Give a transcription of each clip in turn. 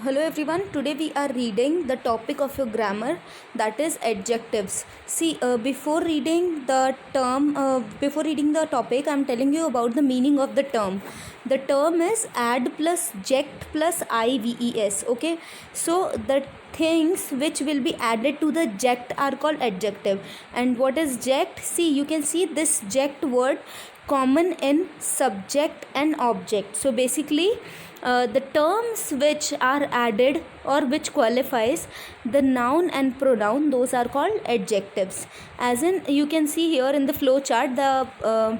Hello everyone. Today we are reading the topic of your grammar, that is adjectives. See, before reading the topic, I am telling you about the meaning of the term. The term is add plus ject plus ives. Okay, so the things which will be added to the ject are called adjective. And what is ject? See, you can see this ject word common in subject and object. So basically, the terms which are added or which qualifies the noun and pronoun, those are called adjectives. As in, you can see here in the flow chart, the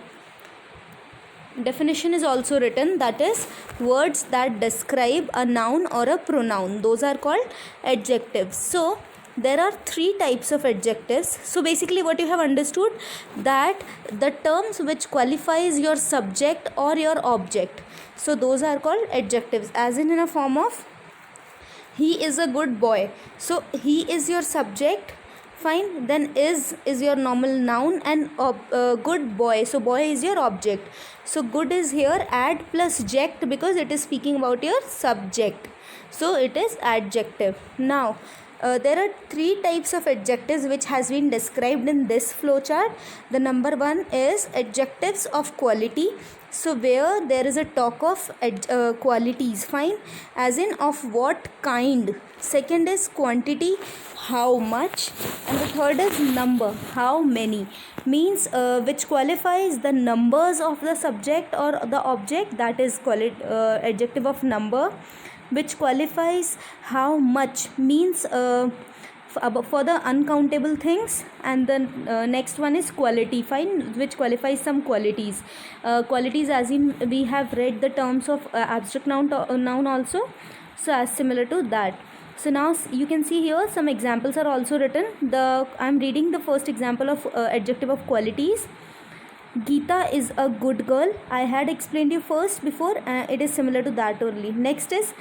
definition is also written, that is words that describe a noun or a pronoun, those are called adjectives. So there are three types of adjectives. So basically what you have understood, that the terms which qualifies your subject or your object, so those are called adjectives. As in a form of he is a good boy, so he is your subject, fine, then is your normal noun, and good boy, so boy is your object. So good is here add plus ject because it is speaking about your subject, so it is adjective. Now there are three types of adjectives which has been described in this flowchart. The number one is adjectives of quality. So where there is a talk of qualities, fine, as in of what kind. Second is quantity, how much, and the third is number, how many, means which qualifies the numbers of the subject or the object, that is adjective of number. Which qualifies how much, means for the uncountable things. And then next one is quality, fine, which qualifies some qualities. Qualities, as in we have read the terms of abstract noun also, so as similar to that. So now you can see here some examples are also written. I am reading the first example of adjective of qualities. Geeta is a good girl. I had explained you first before, it is similar to that only. Next is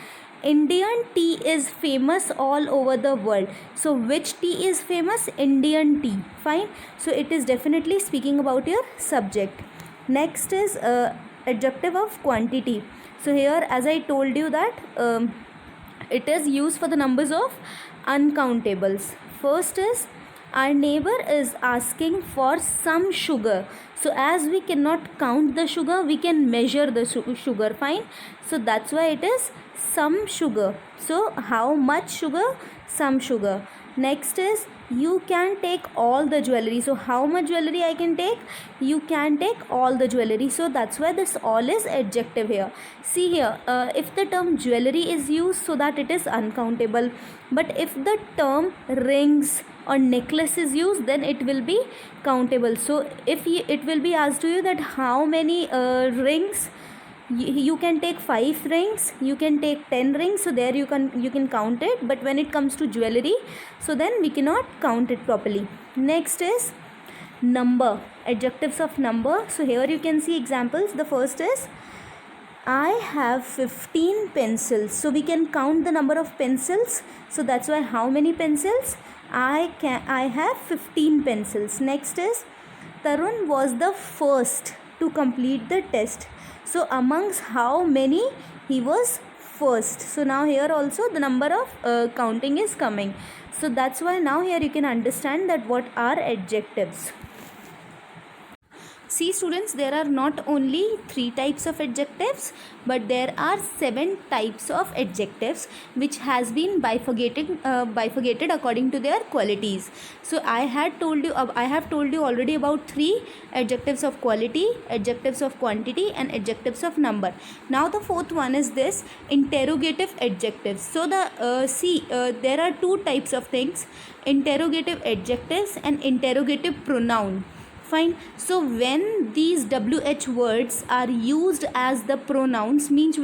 Indian tea is famous all over the world. So which tea is famous? Indian tea, fine. So it is definitely speaking about your subject. Next is adjective of quantity. So here, as I told you, that it is used for the numbers of uncountables. First is our neighbor is asking for some sugar. So as we cannot count the sugar, we can measure the sugar, fine. So that's why it is some sugar. So how much sugar? Some sugar. Next is you can take all the jewelry. So how much jewelry I can take? You can take all the jewelry. So that's why this all is adjective here. See here, if the term jewelry is used, so that it is uncountable. But if the term rings or necklace is used, then it will be countable. So if it will be asked to you that how many rings, you can take 5 rings, you can take 10 rings, so there you can count it. But when it comes to jewelry, so then we cannot count it properly. Next is number, adjectives of number. So here you can see examples. The first is I have 15 pencils. So we can count the number of pencils. So that's why how many pencils? I have 15 pencils. Next is Tarun was the first to complete the test. So amongst how many he was first. So now here also the number of counting is coming. So that's why now here you can understand that what are adjectives. See students, there are not only 3 types of adjectives, but there are 7 types of adjectives which has been bifurcated according to their qualities. So I have told you already about 3 adjectives of quality, adjectives of quantity, and adjectives of number. Now the fourth one is this interrogative adjectives. So there are 2 types of things, interrogative adjectives and interrogative pronoun. Fine. So when these WH words are used as the pronouns, means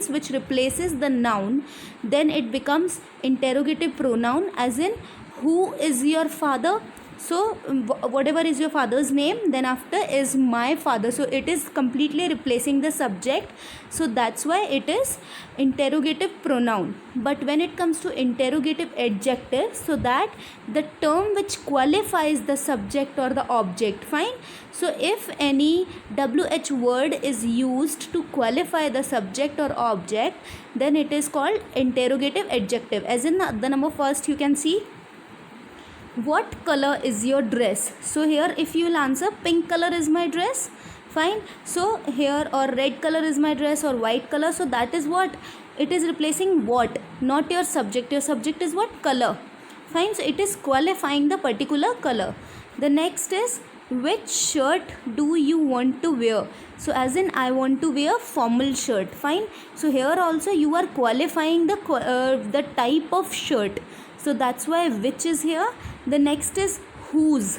which replaces the noun, then it becomes interrogative pronoun, as in who is your father, So whatever is your father's name, then after is my father, so it is completely replacing the subject, so that's why it is interrogative pronoun. But when it comes to interrogative adjective, so that the term which qualifies the subject or the object, fine. So if any WH word is used to qualify the subject or object, then it is called interrogative adjective. As in the number first, you can see, what color is your dress? So here if you will answer pink color is my dress, fine. So here, or red color is my dress, or white color, so that is what it is replacing, what, not your subject. Your subject is what? Color, fine. So it is qualifying the particular color. The next is, which shirt do you want to wear? So as in I want to wear formal shirt, fine. So here also you are qualifying the type of shirt, so that's why which is here. The next is whose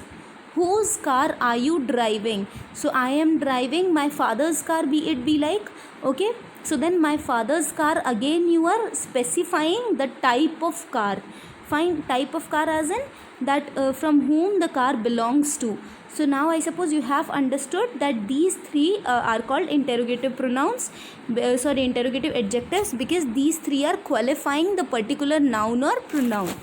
car are you driving? So I am driving my father's car, be like, okay. So then my father's car, again you are specifying the type of car, fine. Type of car as in that from whom the car belongs to. So now I suppose you have understood that these three are called interrogative pronouns, interrogative adjectives, because these three are qualifying the particular noun or pronoun.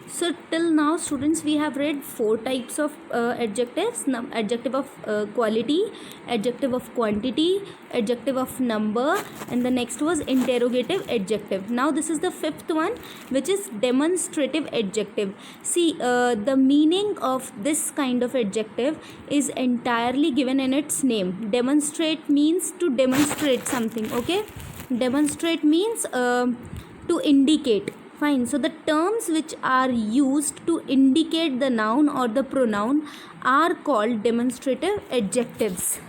So till now students, we have read 4 types of adjectives: adjective of quality, adjective of quantity, adjective of number, and the next was interrogative adjective. Now this is the 5th one, which is demonstrative adjective. See, the meaning of this kind of adjective is entirely given in its name. Demonstrate means to demonstrate something, okay. Demonstrate means to indicate, fine. So the terms which are used to indicate the noun or the pronoun are called demonstrative adjectives,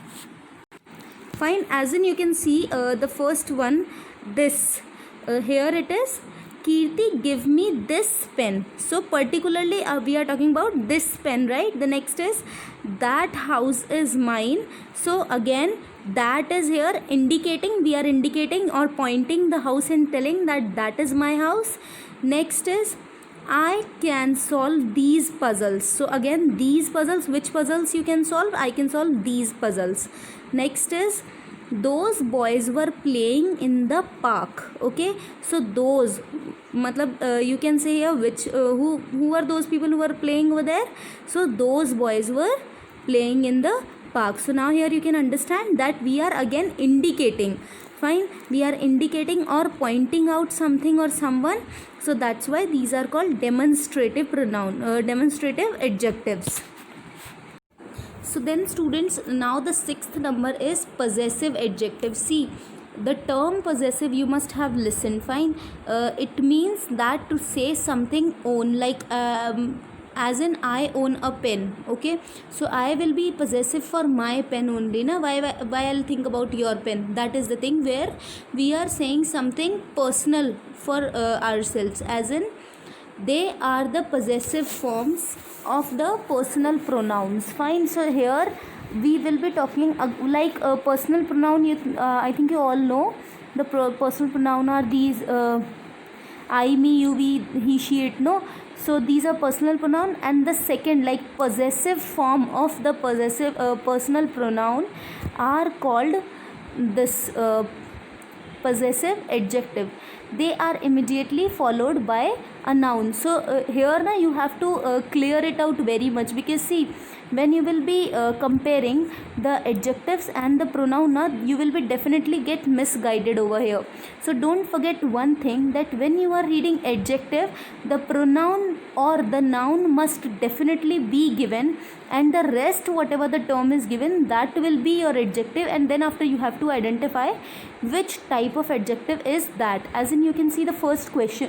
fine. As in you can see, the first one, this, here it is, Kirti, give me this pen. So particularly we are talking about this pen, right? The next is, that house is mine. So again, that is here indicating, we are indicating or pointing the house and telling that that is my house. Next is, I can solve these puzzles. So again, these puzzles, which puzzles you can solve? I can solve these puzzles. Next is, those boys were playing in the park, okay. So those, matlab, you can say here which who are those people who were playing over there? So those boys were playing in the park. So now here you can understand that we are again indicating, fine. We are indicating or pointing out something or someone, so that's why these are called demonstrative demonstrative adjectives. So then students, now the 6th number is possessive adjective. See, the term possessive you must have listened, fine. It means that to say something own, like as in I own a pen, okay. So I will be possessive for my pen only, na. Why I'll think about your pen? That is the thing where we are saying something personal for ourselves, as in they are the possessive forms of the personal pronouns, fine. So here we will be talking like a personal pronoun. I think you all know the personal pronoun are these I, me, you, we, he, she, it, no. So these are personal pronoun, and the second, like possessive form of the possessive personal pronoun are called this possessive adjective. They are immediately followed by a noun. So here now you have to clear it out very much, because see, when you will be comparing the adjectives and the pronoun, now you will be definitely get misguided over here. So don't forget one thing, that when you are reading adjective, the pronoun or the noun must definitely be given, and the rest whatever the term is given, that will be your adjective. And then after you have to identify which type of adjective is that. As in you can see the first question,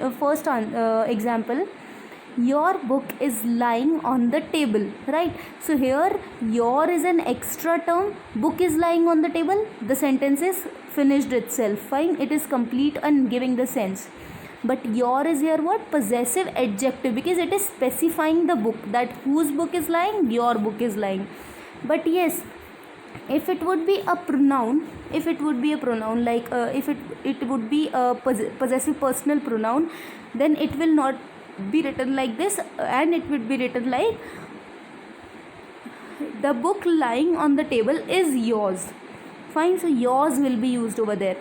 example, your book is lying on the table, right? So here your is an extra term, book is lying on the table, the sentence is finished itself, fine. It is complete and giving the sense. But your is here what? Possessive adjective, because it is specifying the book, that whose book is lying? Your book is lying. But yes, if it would be a pronoun, like if it would be a possessive personal pronoun, then it will not be written like this, and it would be written like, the book lying on the table is yours. Fine, so yours will be used over there.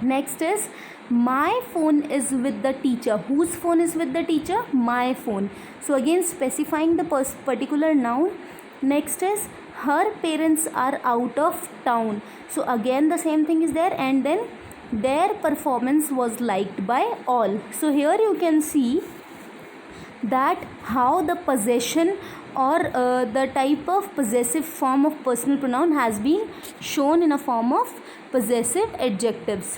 Next is, my phone is with the teacher. Whose phone is with the teacher? My phone. So again specifying the particular noun. Next is, her parents are out of town. So again the same thing is there, and then their performance was liked by all. So here you can see that how the possession or the type of possessive form of personal pronoun has been shown in a form of possessive adjectives.